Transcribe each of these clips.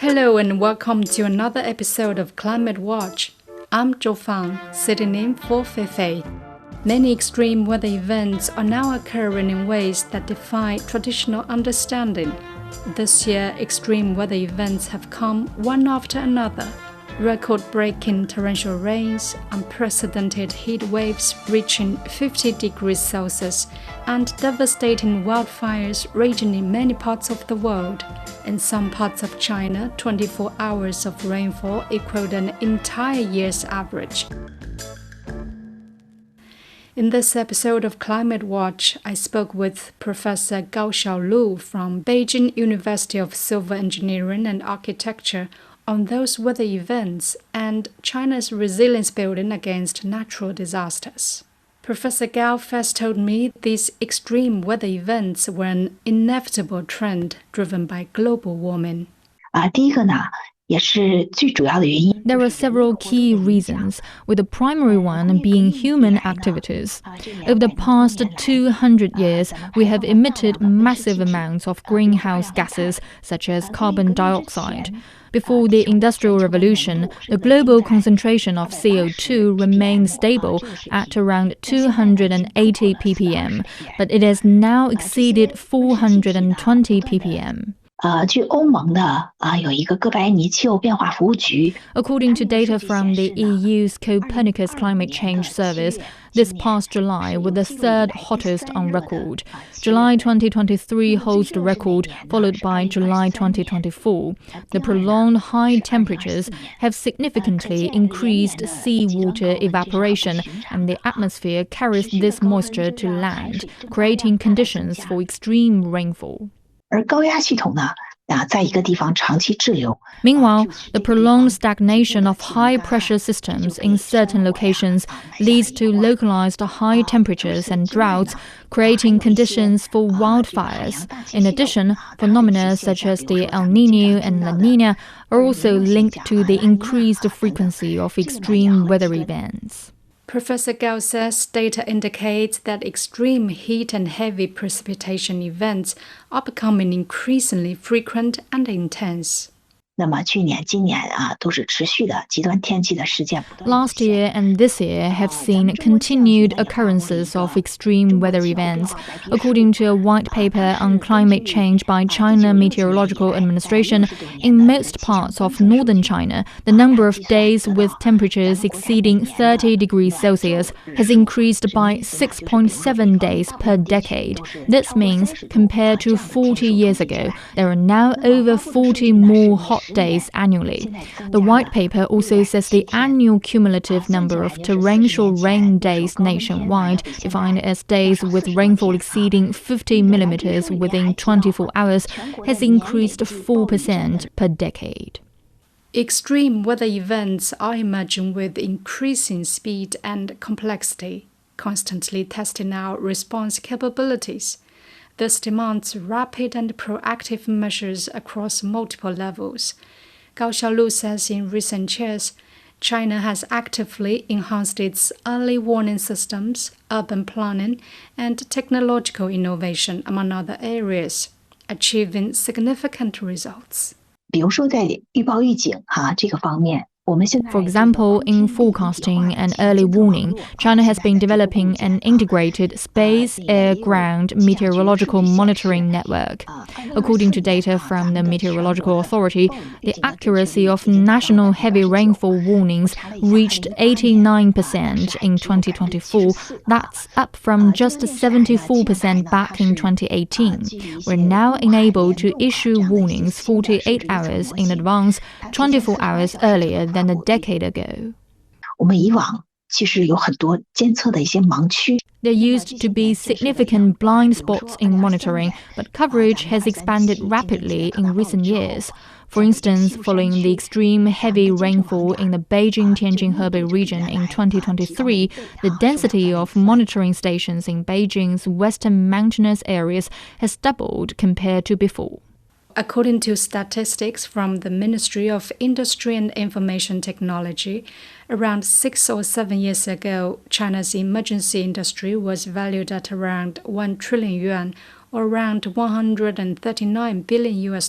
Hello and welcome to another episode of Climate Watch. I'm Zhou Fang, sitting in for Feifei. Many extreme weather events are now occurring in ways that defy traditional understanding. This year, extreme weather events have come one after another. Record-breaking torrential rains, unprecedented heat waves reaching 50 degrees Celsius, and devastating wildfires raging in many parts of the world. In some parts of China, 24 hours of rainfall equaled an entire year's average. In this episode of Climate Watch, I spoke with Professor Gao Xiaolu from Beijing University of Civil Engineering and Architecture on those weather events and China's resilience building against natural disasters. Professor Gao first told me these extreme weather events were an inevitable trend driven by global warming. There are several key reasons, with the primary one being human activities. Over the past 200 years, we have emitted massive amounts of greenhouse gases, such as carbon dioxide. Before the Industrial Revolution, the global concentration of CO2 remained stable at around 280 ppm, but it has now exceeded 420 ppm. According to data from the EU's Copernicus Climate Change Service, this past July was the third hottest on record. July 2023 holds the record, followed by July 2024. The prolonged high temperatures have significantly increased seawater evaporation, and the atmosphere carries this moisture to land, creating conditions for extreme rainfall. Meanwhile, the prolonged stagnation of high-pressure systems in certain locations leads to localized high temperatures and droughts, creating conditions for wildfires. In addition, phenomena such as the El Niño and La Niña are also linked to the increased frequency of extreme weather events. Professor Gao says data indicates that extreme heat and heavy precipitation events are becoming increasingly frequent and intense. Last year and this year have seen continued occurrences of extreme weather events. According to a white paper on climate change by China Meteorological Administration, in most parts of northern China, the number of days with temperatures exceeding 30 degrees Celsius has increased by 6.7 days per decade. This means, compared to 40 years ago, there are now over 40 more hot days annually. The white paper also says the annual cumulative number of torrential rain days nationwide, defined as days with rainfall exceeding 50 millimeters within 24 hours, has increased 4% per decade. Extreme weather events are emerging with increasing speed and complexity, constantly testing our response capabilities. This demands rapid and proactive measures across multiple levels. Gao Xiaolu says in recent years, China has actively enhanced its early warning systems, urban planning, and technological innovation, among other areas, achieving significant results. For example, in forecasting and early warning, China has been developing an integrated space, air, ground meteorological monitoring network. According to data from the Meteorological Authority, the accuracy of national heavy rainfall warnings reached 89% in 2024. That's up from just 74% back in 2018. We're now enabled to issue warnings 48 hours in advance, 24 hours earlier than a decade ago. There used to be significant blind spots in monitoring, but coverage has expanded rapidly in recent years. For instance, following the extreme heavy rainfall in the Beijing-Tianjin-Hebei region in 2023, the density of monitoring stations in Beijing's western mountainous areas has doubled compared to before. According to statistics from the Ministry of Industry and Information Technology, around 6 or 7 years ago, China's emergency industry was valued at around 1 trillion yuan, or around $139 billion.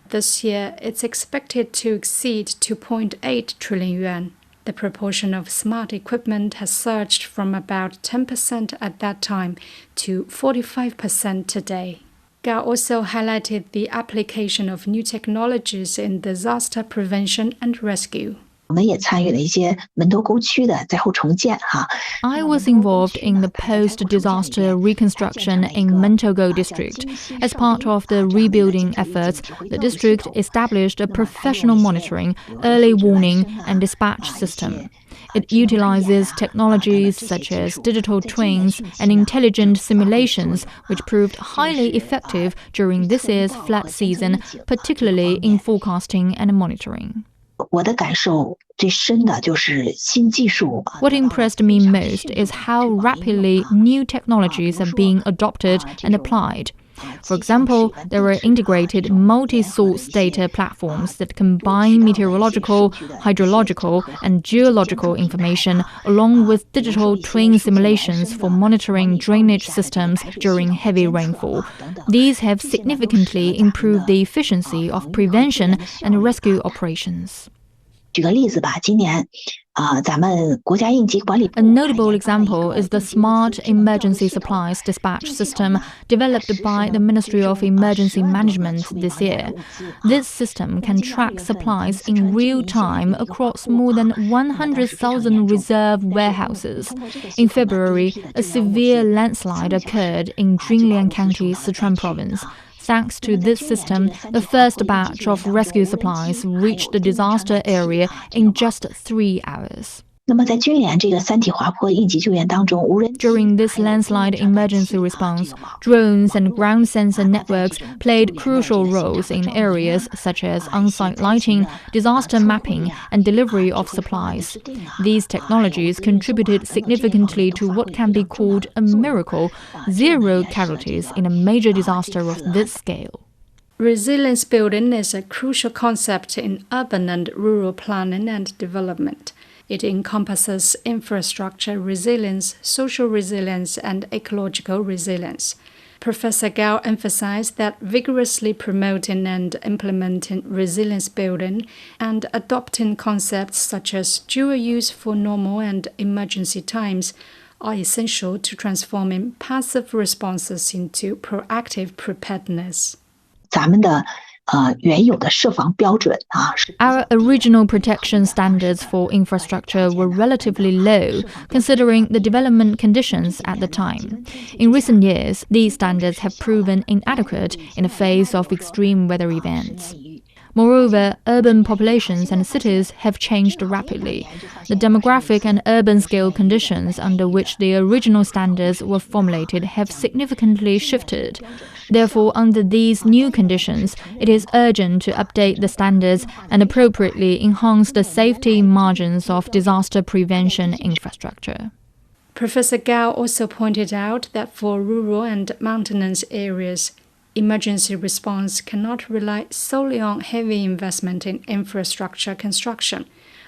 This year, it's expected to exceed 2.8 trillion yuan. The proportion of smart equipment has surged from about 10% at that time to 45% today. Gao also highlighted the application of new technologies in disaster prevention and rescue. I was involved in the post-disaster reconstruction in Mentogo district. As part of the rebuilding efforts, the district established a professional monitoring, early warning, and dispatch system. It utilizes technologies such as digital twins and intelligent simulations, which proved highly effective during this year's flood season, particularly in forecasting and monitoring. What impressed me most is how rapidly new technologies are being adopted and applied. For example, there are integrated multi-source data platforms that combine meteorological, hydrological, and geological information along with digital twin simulations for monitoring drainage systems during heavy rainfall. These have significantly improved the efficiency of prevention and rescue operations. A notable example is the Smart Emergency Supplies Dispatch System developed by the Ministry of Emergency Management this year. This system can track supplies in real time across more than 100,000 reserve warehouses. In February, a severe landslide occurred in Junlian County, Sichuan Province. Thanks to this system, the first batch of rescue supplies reached the disaster area in just 3 hours. During this landslide emergency response, drones and ground sensor networks played crucial roles in areas such as on-site lighting, disaster mapping, and delivery of supplies. These technologies contributed significantly to what can be called a miracle: 0 casualties in a major disaster of this scale. Resilience building is a crucial concept in urban and rural planning and development. It encompasses infrastructure resilience, social resilience, and ecological resilience. Professor Gao emphasized that vigorously promoting and implementing resilience building and adopting concepts such as dual use for normal and emergency times are essential to transforming passive responses into proactive preparedness. Our original protection standards for infrastructure were relatively low, considering the development conditions at the time. In recent years, these standards have proven inadequate in the face of extreme weather events. Moreover, urban populations and cities have changed rapidly. The demographic and urban scale conditions under which the original standards were formulated have significantly shifted. Therefore, under these new conditions, it is urgent to update the standards and appropriately enhance the safety margins of disaster prevention infrastructure. Professor Gao also pointed out that for rural and mountainous areas, emergency response cannot rely solely on heavy investment in infrastructure construction.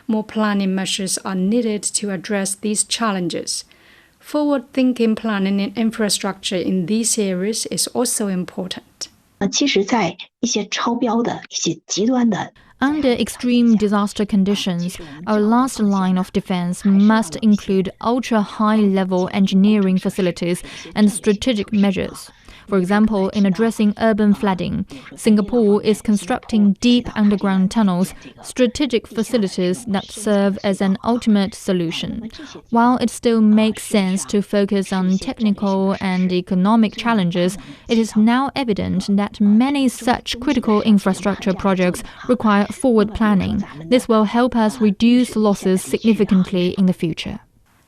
More planning measures are needed to address these challenges. Forward-thinking planning in infrastructure in these areas is also important. Under extreme disaster conditions, our last line of defense must include ultra-high-level engineering facilities and strategic measures. For example, in addressing urban flooding, Singapore is constructing deep underground tunnels, strategic facilities that serve as an ultimate solution. While it still makes sense to focus on technical and economic challenges, it is now evident that many such critical infrastructure projects require forward planning. This will help us reduce losses significantly in the future.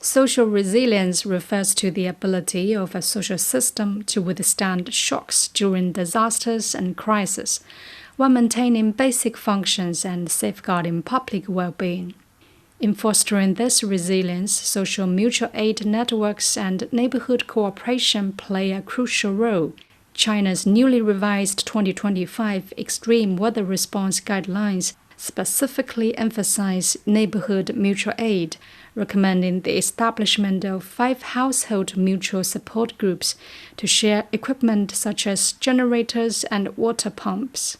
Social resilience refers to the ability of a social system to withstand shocks during disasters and crises, while maintaining basic functions and safeguarding public well-being. In fostering this resilience, social mutual aid networks and neighborhood cooperation play a crucial role. China's newly revised 2025 Extreme Weather Response Guidelines specifically emphasize neighborhood mutual aid, recommending the establishment of 5 household mutual support groups to share equipment such as generators and water pumps.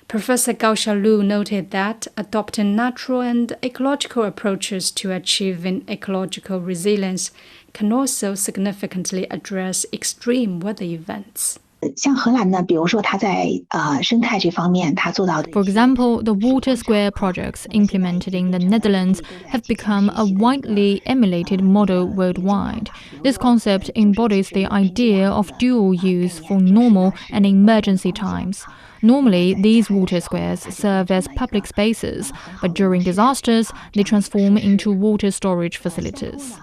Professor Gao Xiaolu noted that adopting natural and ecological approaches to achieving ecological resilience can also significantly address extreme weather events. For example, the water square projects implemented in the Netherlands have become a widely emulated model worldwide. This concept embodies the idea of dual use for normal and emergency times. Normally, these water squares serve as public spaces, but during disasters, they transform into water storage facilities.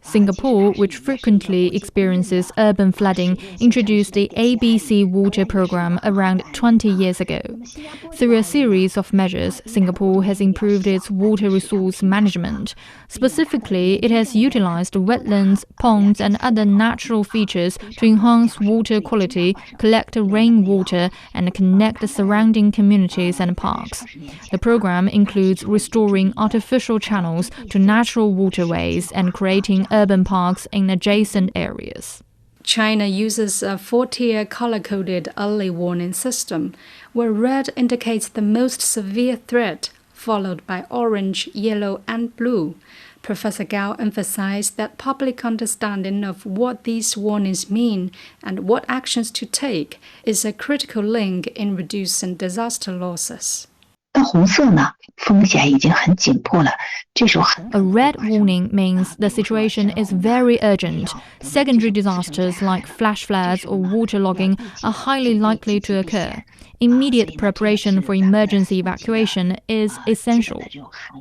Singapore, which frequently experiences urban flooding, introduced the ABC water program around 20 years ago. Through a series of measures, Singapore has improved its water resource management. Specifically, it has utilized wetlands, ponds, and other natural features to enhance water quality, collect rainwater, and connect the surrounding communities and parks. The program includes restoring artificial channels to natural waterways and creating urban parks in adjacent areas. China uses a 4-tier color-coded early warning system, where red indicates the most severe threat, followed by orange, yellow, and blue. Professor Gao emphasized that public understanding of what these warnings mean and what actions to take is a critical link in reducing disaster losses. A red warning means the situation is very urgent. Secondary disasters like flash floods or waterlogging are highly likely to occur. Immediate preparation for emergency evacuation is essential.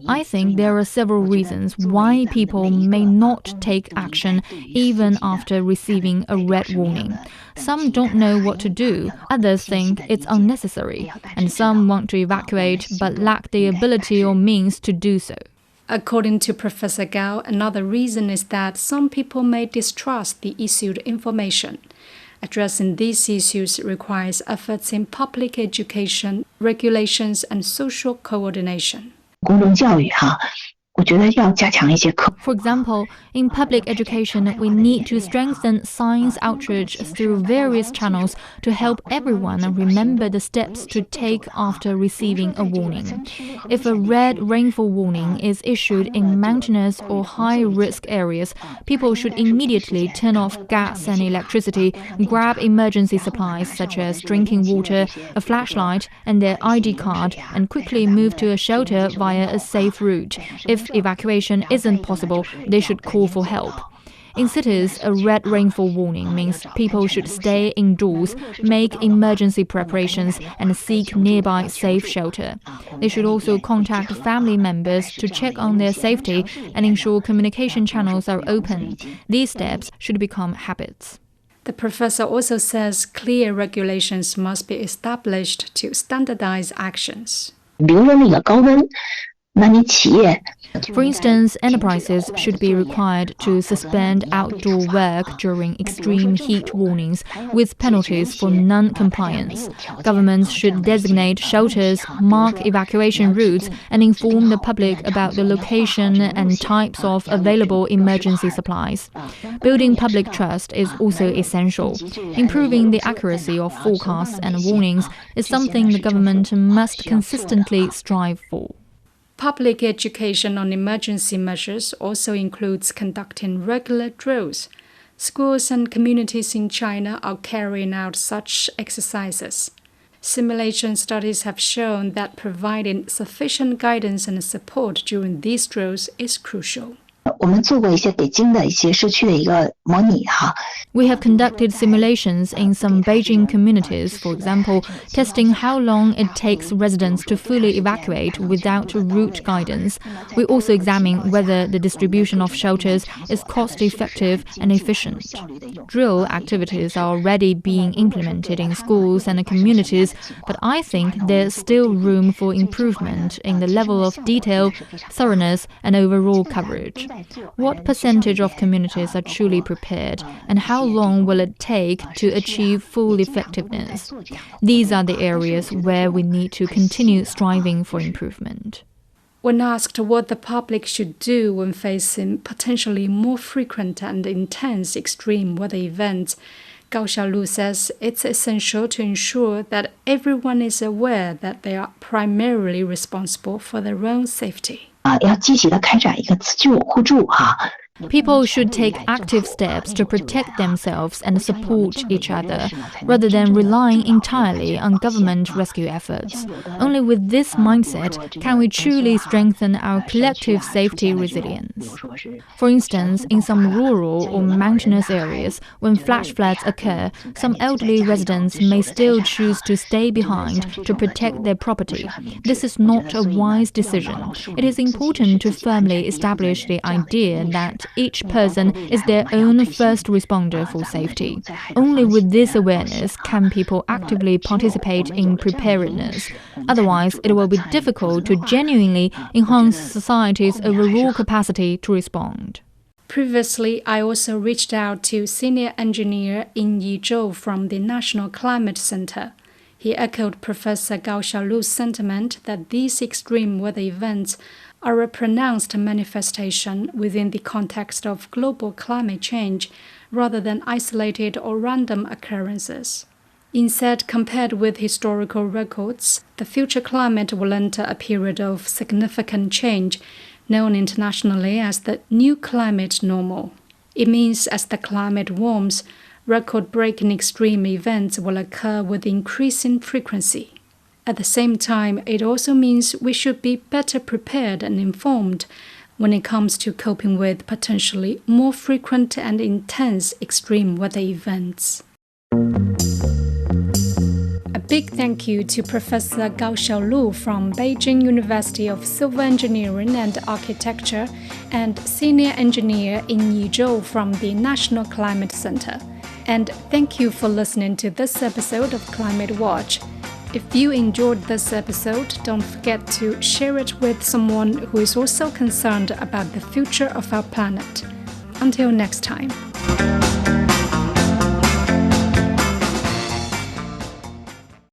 I think there are several reasons why people may not take action even after receiving a red warning. Some don't know what to do, others think it's unnecessary, and some want to evacuate but lack the ability or means to do so. According to Professor Gao, another reason is that some people may distrust the issued information. Addressing these issues requires efforts in public education, regulations, and social coordination. For example, in public education, we need to strengthen science outreach through various channels to help everyone remember the steps to take after receiving a warning. If a red rainfall warning is issued in mountainous or high-risk areas, people should immediately turn off gas and electricity, grab emergency supplies such as drinking water, a flashlight, and their ID card, and quickly move to a shelter via a safe route. If evacuation isn't possible, they should call for help. In cities, a red rainfall warning means people should stay indoors, make emergency preparations, and seek nearby safe shelter. They should also contact family members to check on their safety and ensure communication channels are open. These steps should become habits. The professor also says clear regulations must be established to standardize actions. For instance, enterprises should be required to suspend outdoor work during extreme heat warnings, with penalties for non-compliance. Governments should designate shelters, mark evacuation routes, and inform the public about the location and types of available emergency supplies. Building public trust is also essential. Improving the accuracy of forecasts and warnings is something the government must consistently strive for. Public education on emergency measures also includes conducting regular drills. Schools and communities in China are carrying out such exercises. Simulation studies have shown that providing sufficient guidance and support during these drills is crucial. We have conducted simulations in some Beijing communities, for example, testing how long it takes residents to fully evacuate without route guidance. We also examine whether the distribution of shelters is cost-effective and efficient. Drill activities are already being implemented in schools and communities, but I think there's still room for improvement in the level of detail, thoroughness, and overall coverage. What percentage of communities are truly prepared, and how long will it take to achieve full effectiveness? These are the areas where we need to continue striving for improvement. When asked what the public should do when facing potentially more frequent and intense extreme weather events, Gao Xiaolu says it's essential to ensure that everyone is aware that they are primarily responsible for their own safety. People should take active steps to protect themselves and support each other, rather than relying entirely on government rescue efforts. Only with this mindset can we truly strengthen our collective safety resilience. For instance, in some rural or mountainous areas, when flash floods occur, some elderly residents may still choose to stay behind to protect their property. This is not a wise decision. It is important to firmly establish the idea that each person is their own first responder for safety. Only with this awareness can people actively participate in preparedness. Otherwise, it will be difficult to genuinely enhance society's overall capacity to respond. Previously, I also reached out to senior engineer in Zhou from the National Climate Center. He echoed Professor Gao Xiaolu's sentiment that these extreme weather events are a pronounced manifestation within the context of global climate change rather than isolated or random occurrences. Instead, compared with historical records, the future climate will enter a period of significant change, known internationally as the new climate normal. It means as the climate warms, record-breaking extreme events will occur with increasing frequency. At the same time, it also means we should be better prepared and informed when it comes to coping with potentially more frequent and intense extreme weather events. A big thank you to Professor Gao Xiaolu from Beijing University of Civil Engineering and Architecture and Senior Engineer in Zhou from the National Climate Center. And thank you for listening to this episode of Climate Watch. If you enjoyed this episode, don't forget to share it with someone who is also concerned about the future of our planet. Until next time.